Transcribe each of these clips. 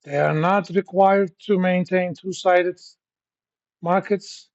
They are not required to maintain two-sided markets,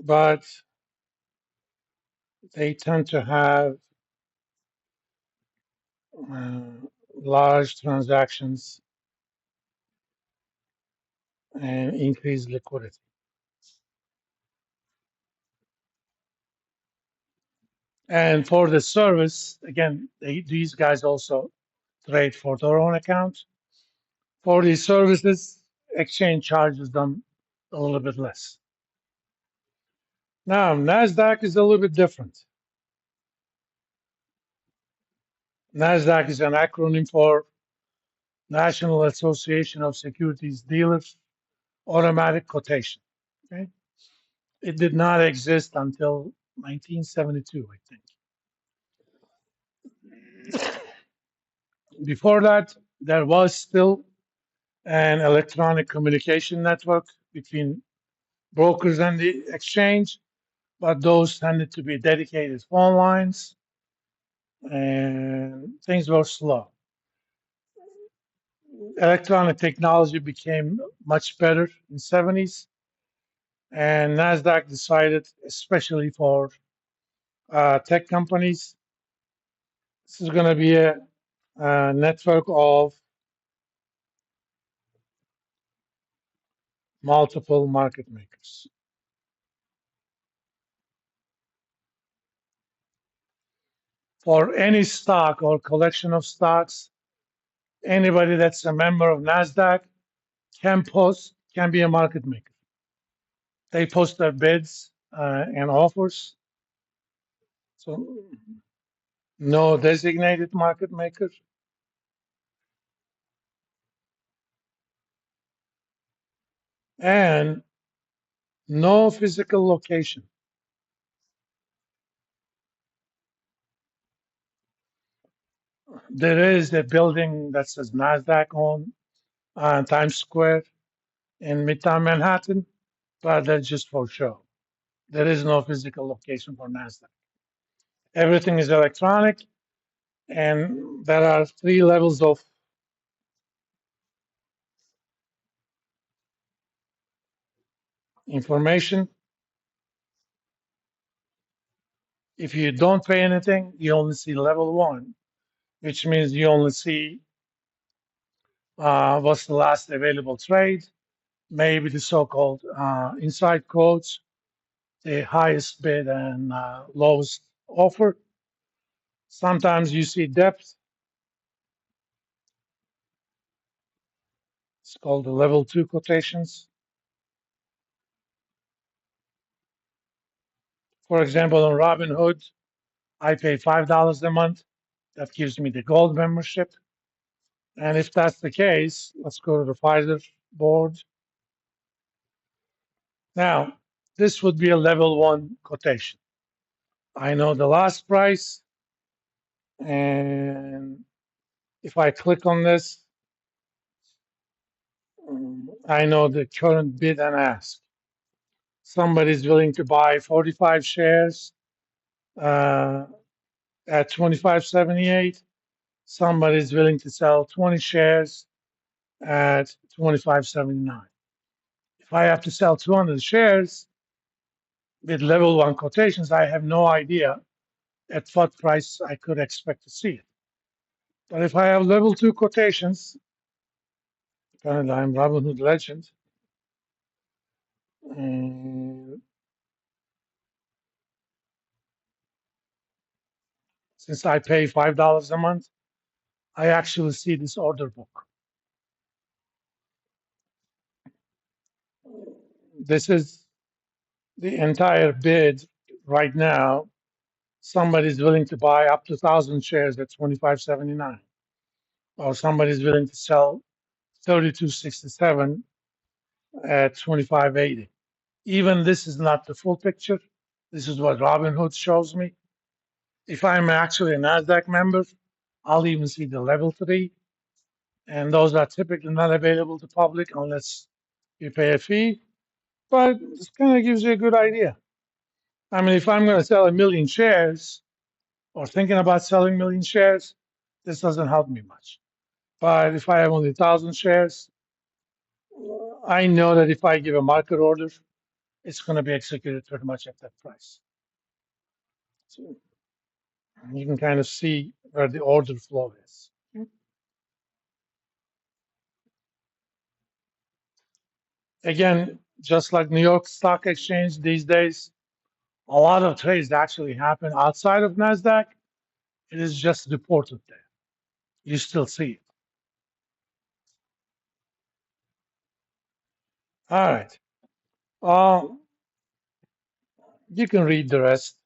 but they tend to have uh, large transactions and increased liquidity. And for the service, again, these guys also trade for their own account. For these services, exchange charges them a little bit less. Now, NASDAQ is a little bit different. NASDAQ is an acronym for National Association of Securities Dealers Automatic Quotation. Okay? It did not exist until 1972, I think. Before that, there was still an electronic communication network between brokers and the exchange, but those tended to be dedicated phone lines and things were slow. Electronic technology became much better in the 70s, and NASDAQ decided, especially for tech companies, this is going to be a network of multiple market makers. For any stock or collection of stocks, anybody that's a member of NASDAQ can be a market maker. They post their bids and offers. So no designated market maker. And no physical location. There is a building that says NASDAQ on Times Square in Midtown Manhattan, but that's just for show. There is no physical location for NASDAQ. Everything is electronic, and there are three levels of information. If you don't pay anything, you only see level one, which means you only see what's the last available trade, maybe the so-called inside quotes, the highest bid and lowest offer. Sometimes you see depth. It's called the level two quotations. For example, on Robinhood, I pay $5 a month. That gives me the gold membership. And if that's the case, let's go to the Pfizer board. Now, this would be a level one quotation. I know the last price, and if I click on this, I know the current bid and ask. Somebody's willing to buy 45 shares uh, at 25.78. Somebody's willing to sell 20 shares at 25.79. If I have to sell 200 shares with level one quotations, I have no idea at what price I could expect to see it. But if I have level two quotations, apparently I'm Robinhood Legend, and since I pay $5 a month, I actually see this order book. This is the entire bid right now. Somebody's willing to buy up to 1,000 shares at 25.79, or somebody's willing to sell 32.67 at 25.80. Even this is not the full picture. This is what Robinhood shows me. If I'm actually a NASDAQ member, I'll even see the level three. and those are typically not available to public unless you pay a fee. But this kind of gives you a good idea. I mean, if I'm going to sell 1 million shares or thinking about selling 1 million shares, this doesn't help me much. But if I have only 1,000 shares, I know that if I give a market order, it's going to be executed pretty much at that price. So you can kind of see where the order flow is. Again, just like New York Stock Exchange these days, a lot of trades actually happen outside of NASDAQ. It is just reported there. You still see it. All right. You can read the rest.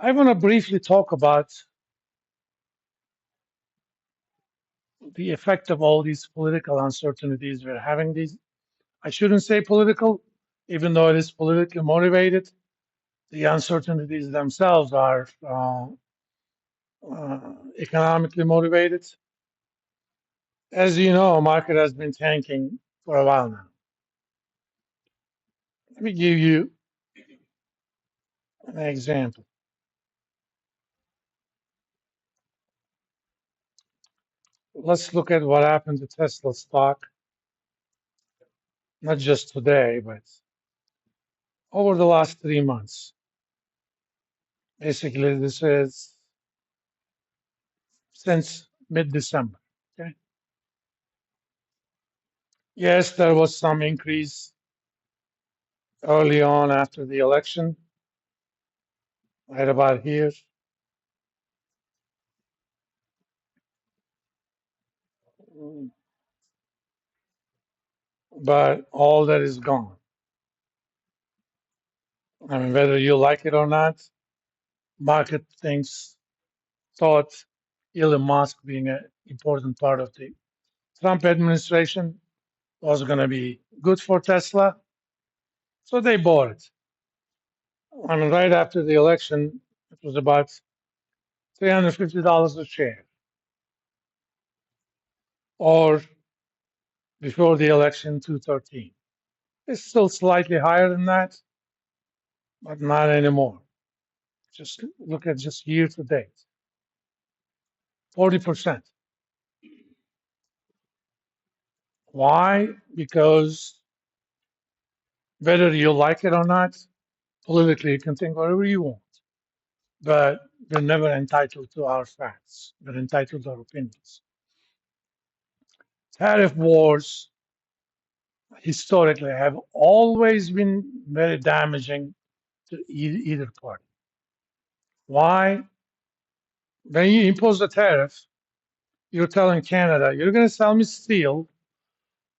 I want to briefly talk about the effect of all these political uncertainties we're having. These, I shouldn't say political, even though it is politically motivated. The uncertainties themselves are economically motivated. As you know, market has been tanking for a while now. Let me give you an example. Let's look at what happened to Tesla stock, not just today, but over the last 3 months. Basically, this is since mid-December. Okay. Yes, there was some increase early on after the election, right about here. But all that is gone. I mean, whether you like it or not, market thought Elon Musk being an important part of the Trump administration was going to be good for Tesla, so they bought it. I mean, right after the election, it was about $350 a share, or before the election, 213. It's still slightly higher than that, but not anymore. Just look at just year to date, 40%. Why? Because whether you like it or not, politically you can think whatever you want, but we're never entitled to our facts. We're entitled to our opinions. Tariff wars historically have always been very damaging to either party. Why? When you impose a tariff, you're telling Canada, you're going to sell me steel.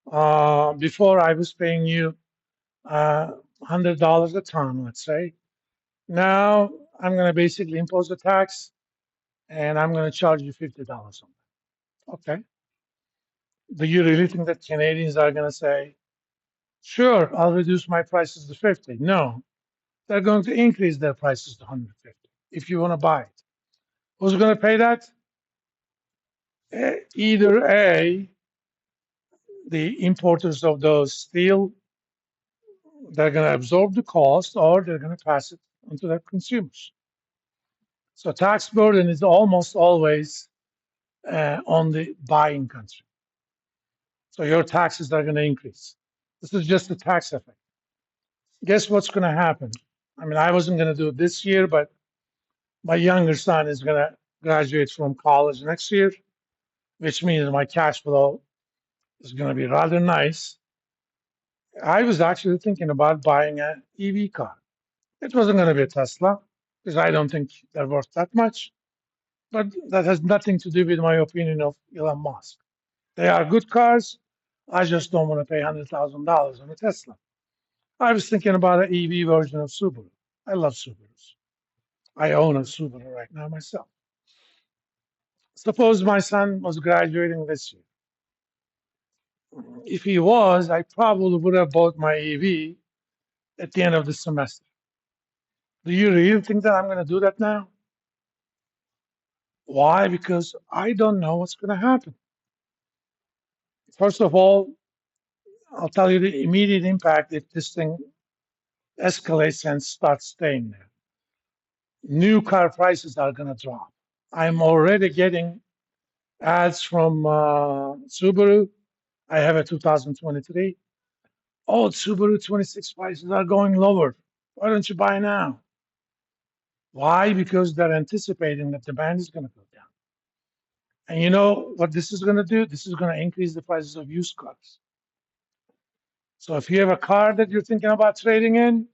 Before I was paying you $100 a ton, let's say. Now I'm going to basically impose a tax and I'm going to charge you $50 on that. Okay. Do you really think that Canadians are going to say, sure, I'll reduce my prices to 50? No, they're going to increase their prices to 150 if you want to buy it. Who's going to pay that? Either A, the importers of those steel, they're going to absorb the cost, or they're going to pass it on to their consumers. So tax burden is almost always on the buying country. So your taxes are going to increase. This is just the tax effect. Guess what's going to happen? I mean, I wasn't going to do it this year, but my younger son is going to graduate from college next year, which means my cash flow is going to be rather nice. I was actually thinking about buying an EV car. It wasn't going to be a Tesla because I don't think they're worth that much. But that has nothing to do with my opinion of Elon Musk. They are good cars. I just don't want to pay $100,000 on a Tesla. I was thinking about an EV version of Subaru. I love Subarus. I own a Subaru right now myself. Suppose my son was graduating this year. If he was, I probably would have bought my EV at the end of the semester. Do you really think that I'm going to do that now? Why? Because I don't know what's going to happen. First of all, I'll tell you the immediate impact if this thing escalates and starts staying there. New car prices are going to drop. I'm already getting ads from Subaru. I have a 2023. Oh, Subaru 26 prices are going lower. Why don't you buy now? Why? Because they're anticipating that demand is going to go down. And you know what this is going to do? This is going to increase the prices of used cars. So if you have a car that you're thinking about trading in,